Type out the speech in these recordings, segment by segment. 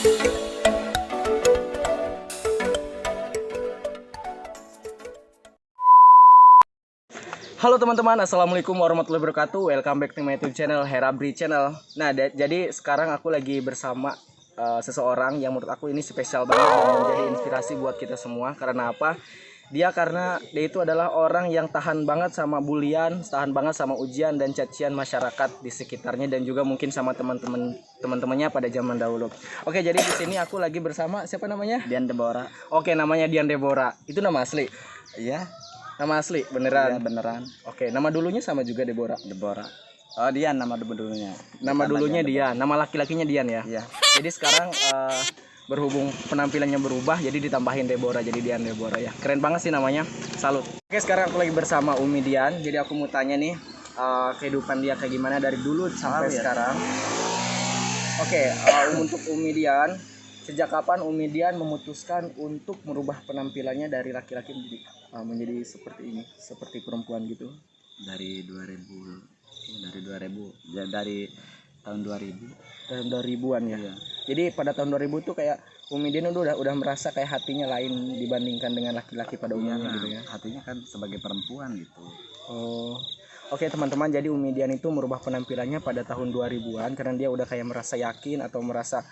Halo teman-teman, assalamualaikum warahmatullahi wabarakatuh. Welcome back to my YouTube channel, Herabri Channel. Nah, jadi sekarang aku lagi bersama seseorang yang menurut aku ini spesial banget dan menjadi inspirasi buat kita semua. Karena apa? Karena dia itu adalah orang yang tahan banget sama bulian, tahan banget sama ujian dan cacian masyarakat di sekitarnya dan juga mungkin sama teman-temannya pada zaman dahulu. Oke, jadi di sini aku lagi bersama siapa namanya? Dian Deborah. Oke, namanya Dian Deborah. Itu nama asli? Iya. Nama asli beneran? Iya, beneran. Oke, nama dulunya sama juga Deborah? Deborah. Oh, Dian nama dulunya. Nama dulunya Dian, nama laki-lakinya Dian ya? Iya. Jadi sekarang berhubung penampilannya berubah jadi ditambahin Deborah jadi Dian Deborah ya. Keren banget sih namanya. Salut. Oke, sekarang aku lagi bersama Umi Dian. Jadi aku mau tanya nih kehidupan dia kayak gimana dari dulu sampai sekarang. Oke, untuk Umi Dian, sejak kapan Umi Dian memutuskan untuk merubah penampilannya dari laki-laki menjadi seperti ini, seperti perempuan gitu? Dari 2000 ya, dari tahun 2000. Tahun 2000-an ya. Iya. Jadi pada tahun 2000 tuh kayak Umi Dian udah merasa kayak hatinya lain dibandingkan dengan laki-laki pada umumnya gitu ya. Hatinya kan sebagai perempuan gitu. Oh. Oke teman-teman, jadi Umi Dian itu merubah penampilannya pada tahun 2000-an karena dia udah kayak merasa yakin atau merasa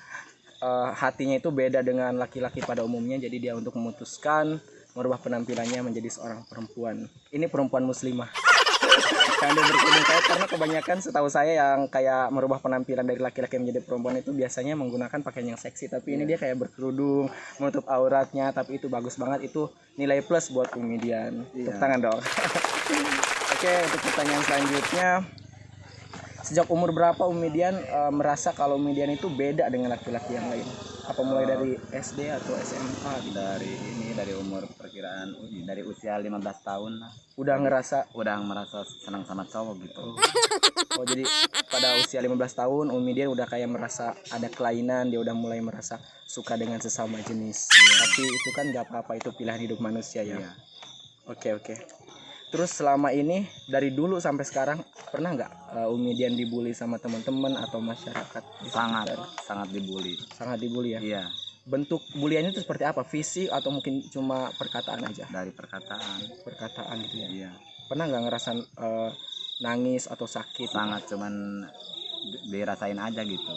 hatinya itu beda dengan laki-laki pada umumnya. Jadi dia untuk memutuskan merubah penampilannya menjadi seorang perempuan. Ini perempuan muslimah. Karena dia berkerudung kayak, karena kebanyakan setahu saya yang kayak merubah penampilan dari laki-laki menjadi perempuan itu biasanya menggunakan pakaian yang seksi, tapi ini dia kayak berkerudung menutup auratnya, tapi itu bagus banget, itu nilai plus buat Umi Dian. Tepuk tangan dong. Oke, untuk pertanyaan selanjutnya, sejak umur berapa Umi Dian merasa kalau Umi Dian itu beda dengan laki-laki yang lain? Apa mulai dari SD atau SMA gitu? Dari umur perkiraan dari usia 15 tahun lah. Udah merasa senang sama cowok gitu. Oh, jadi pada usia 15 tahun Umi Dian udah kayak merasa ada kelainan, dia udah mulai merasa suka dengan sesama jenis. Tapi itu kan gak apa-apa, itu pilihan hidup manusia ya. Iya. Oke. Terus selama ini dari dulu sampai sekarang pernah nggak Umi Dian dibully sama teman-teman atau masyarakat? Sangat dibully. Sangat dibully ya. Iya. Bentuk buliannya itu seperti apa? Fisik atau mungkin cuma perkataan aja? Dari perkataan. Perkataan gitu ya. Iya. Pernah nggak ngerasain nangis atau sakit? Sangat, cuman dirasain aja gitu.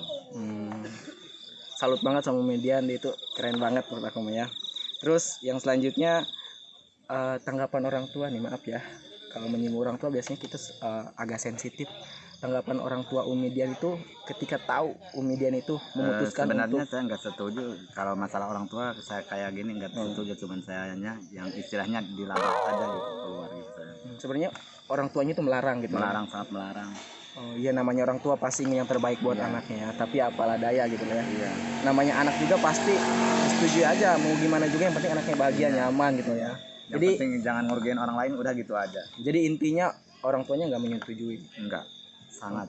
Salut banget sama Umi Dian, dia itu keren banget menurut aku ya. Terus yang selanjutnya tanggapan orang tua nih, maaf ya kalau menyinggung orang tua biasanya kita agak sensitif. Tanggapan orang tua Umi Dian itu ketika tahu Umi Dian itu memutuskan sebenarnya untuk saya nggak setuju kalau masalah orang tua. Saya kayak gini nggak setuju, cuman sayanya yang istilahnya dilarang aja gitu keluar gitu. Sebenarnya orang tuanya itu melarang gitu. Sangat melarang. Oh iya, namanya orang tua pasti ingin yang terbaik buat anaknya ya, tapi apalah daya gitu ya. Iya. Namanya anak juga pasti setuju aja, mau gimana juga yang penting anaknya bahagia, nyaman gitu ya. Yang Jadi penting jangan ngerugiin orang lain, udah gitu aja. Jadi intinya orang tuanya nggak menyetujui. Enggak. Sangat.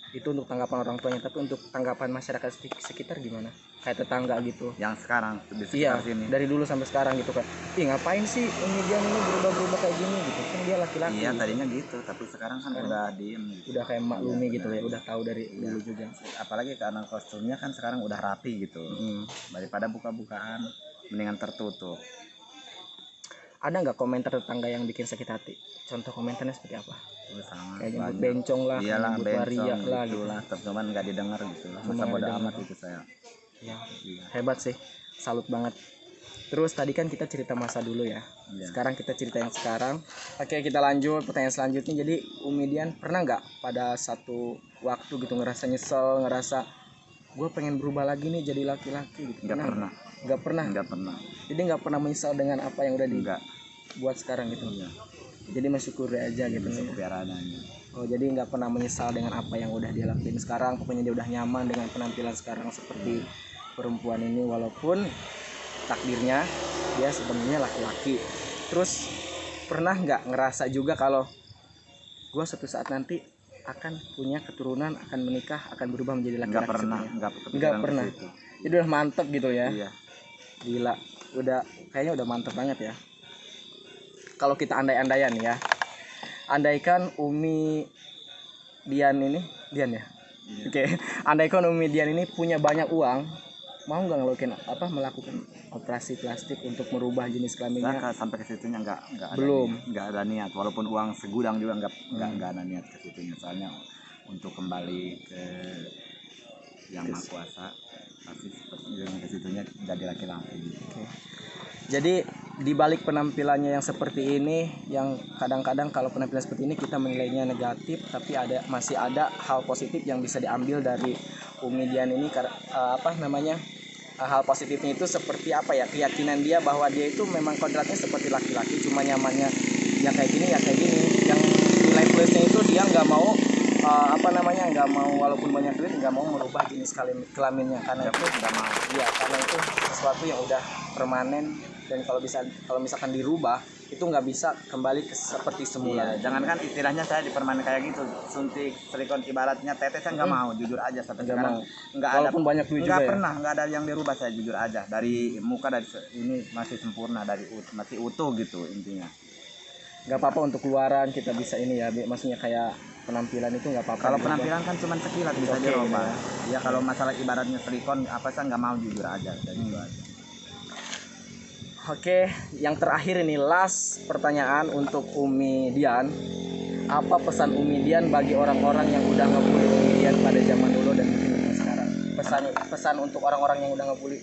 Itu untuk tanggapan orang tuanya, tapi untuk tanggapan masyarakat sekitar gimana? Kayak tetangga gitu. Yang sekarang di Iya, sekitar sini. dari dulu sampai sekarang gitu kan. Ih, ngapain sih Umi Dian ini berubah-berubah kayak gini gitu? Kan dia laki-laki. Iya, tadinya gitu, tapi sekarang kan udah diem gitu. Udah kayak maklumi gitu ya, udah tahu dari dulu juga. Apalagi karena kostumnya kan sekarang udah rapi gitu. Daripada buka-bukaan, mendingan tertutup. Ada nggak komentar tetangga yang bikin sakit hati? Contoh komentarnya seperti apa? Sangat Kayak nyebut banyak. bencong lah, Iyalah, nyebut bencong waria lah gitu gitu. lah, cuman nggak didengar gitu lah. Masa bodo amat itu saya. Ya, Iya. hebat sih, salut banget. Terus tadi kan kita cerita masa dulu ya. Iya. Sekarang kita cerita yang sekarang. Oke, kita lanjut pertanyaan selanjutnya. Jadi Umi Dian pernah nggak pada satu waktu gitu ngerasa nyesel, ngerasa gue pengen berubah lagi nih jadi laki-laki gitu? Nggak pernah. Nggak pernah. Jadi nggak pernah menyesal dengan apa yang udah dibuat sekarang gitu. Iya. Jadi mensyukuri aja gitu ya. Biar adanya. Oh, jadi nggak pernah menyesal dengan apa yang udah dia lakuin sekarang. Pokoknya dia udah nyaman dengan penampilan sekarang seperti perempuan ini, walaupun takdirnya dia sebenarnya laki-laki. Terus pernah nggak ngerasa juga kalau gue suatu saat nanti akan punya keturunan, akan menikah, akan berubah menjadi laki-laki? Nggak pernah. Jadi udah mantep gitu ya. Iya. Gila, kayaknya udah mantep banget ya. Kalau kita andai-andaian ya, andaikan Umi Dian ya, Oke, andaikan Umi Dian ini punya banyak uang, mau nggak melakukan operasi plastik untuk merubah jenis kelaminnya? Sampai ke situnya Belum. nggak ada niat, walaupun uang segudang juga nggak ada niat ke situnya, soalnya untuk kembali ke yang maha kuasa pasti seperti yang ke situnya jadi laki-laki gitu. Oke. Jadi di balik penampilannya yang seperti ini, yang kadang-kadang kalau penampilan seperti ini kita menilainya negatif, tapi masih ada hal positif yang bisa diambil dari Umi Dian ini. Hal positifnya itu seperti apa ya, keyakinan dia bahwa dia itu memang kodratnya seperti laki-laki, cuma nyamannya ya kayak gini. Yang nilai plusnya itu dia nggak mau nggak mau walaupun banyak duit, nggak mau merubah jenis kelaminnya, karena itu nggak mau. Iya, karena itu sesuatu yang udah permanen, dan kalau misalkan dirubah itu nggak bisa kembali seperti semula. Iya, jangankan istilahnya saya dipermanen kayak gitu, suntik silikon ibaratnya tetes saya nggak mau, jujur aja sampai sekarang nggak ada, walaupun banyak duit juga pernah nggak ada yang dirubah, saya jujur aja, dari muka dari ini masih sempurna, masih utuh gitu intinya. Nggak apa-apa untuk keluaran kita bisa ini ya, maksudnya kayak penampilan itu nggak apa-apa. Kalau penampilan kan cuma sekilas bisa dirubah. Ya kalau masalah ibaratnya silikon saya nggak mau, jujur aja dan itu aja. Oke, yang terakhir ini last pertanyaan untuk Umi Dian. Apa pesan Umi Dian bagi orang-orang yang udah ngebully Umi Dian pada zaman dulu dan mungkin sekarang? Pesan untuk orang-orang yang udah ngebully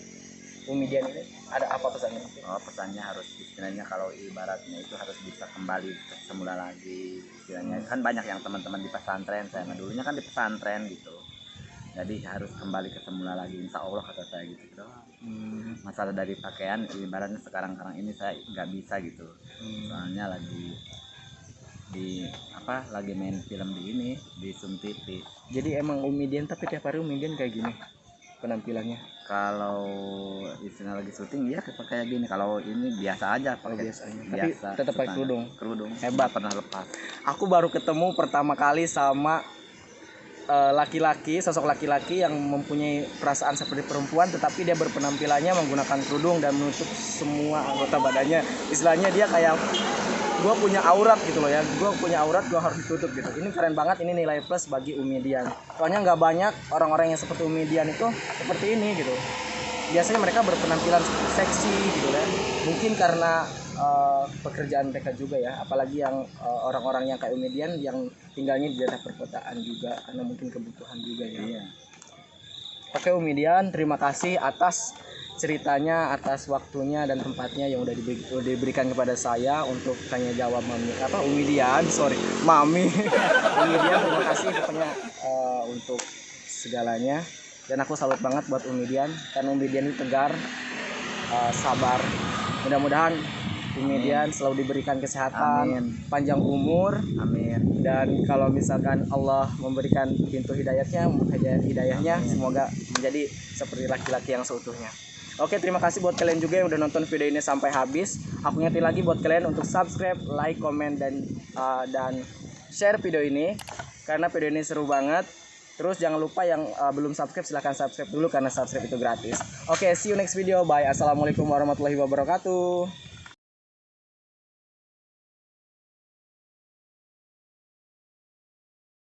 Umi Dian ini, ada apa pesannya? Pesannya harus istilahnya, kalau ibaratnya itu harus bisa kembali ke semula lagi istilahnya. Kan banyak yang teman-teman di pesantren, saya dulunya kan di pesantren gitu, jadi harus kembali ke semula lagi, insya Allah kata saya gitu. Masalah dari pakaian ibaratnya sekarang ini saya nggak bisa gitu, soalnya lagi main film di Sun TV. Jadi emang Umi Dian, tapi tiap hari Umi Dian kayak gini penampilannya? Kalau istilah lagi syuting ya kayak gini, kalau ini biasa aja tapi tetap pakai kerudung. Hebat. Pernah lepas. Aku baru ketemu pertama kali sama sosok laki-laki yang mempunyai perasaan seperti perempuan, tetapi dia berpenampilannya menggunakan kerudung dan menutup semua anggota badannya. Istilahnya dia kayak, gue punya aurat gitu loh ya, gue punya aurat, gue harus ditutup gitu. Ini keren banget, ini nilai plus bagi Umi Dian. Soalnya nggak banyak orang-orang yang seperti Umi Dian itu seperti ini gitu. Biasanya mereka berpenampilan seksi gitu ya. Mungkin karena pekerjaan mereka juga ya, apalagi yang orang-orang yang kayak Umi Dian yang tinggalnya di daerah perkotaan juga, karena mungkin kebutuhan juga ya. Iya. Oke Umi Dian, terima kasih atas ceritanya, atas waktunya dan tempatnya yang udah diberikan kepada saya untuk tanya jawab Mami Umi Dian. Terima kasih pokoknya untuk segalanya, dan aku salut banget buat Umi Dian, karena Umi Dian itu tegar, sabar. Mudah-mudahan Umi Dian selalu diberikan kesehatan, panjang umur, amin. Dan kalau misalkan Allah memberikan pintu hidayahnya, semoga menjadi seperti laki-laki yang seutuhnya. Oke, terima kasih buat kalian juga yang udah nonton video ini sampai habis. Aku ingetin lagi buat kalian untuk subscribe, like, komen, dan share video ini, karena video ini seru banget. Terus jangan lupa yang belum subscribe, silahkan subscribe dulu karena subscribe itu gratis. Oke, see you next video. Bye. Assalamualaikum warahmatullahi wabarakatuh.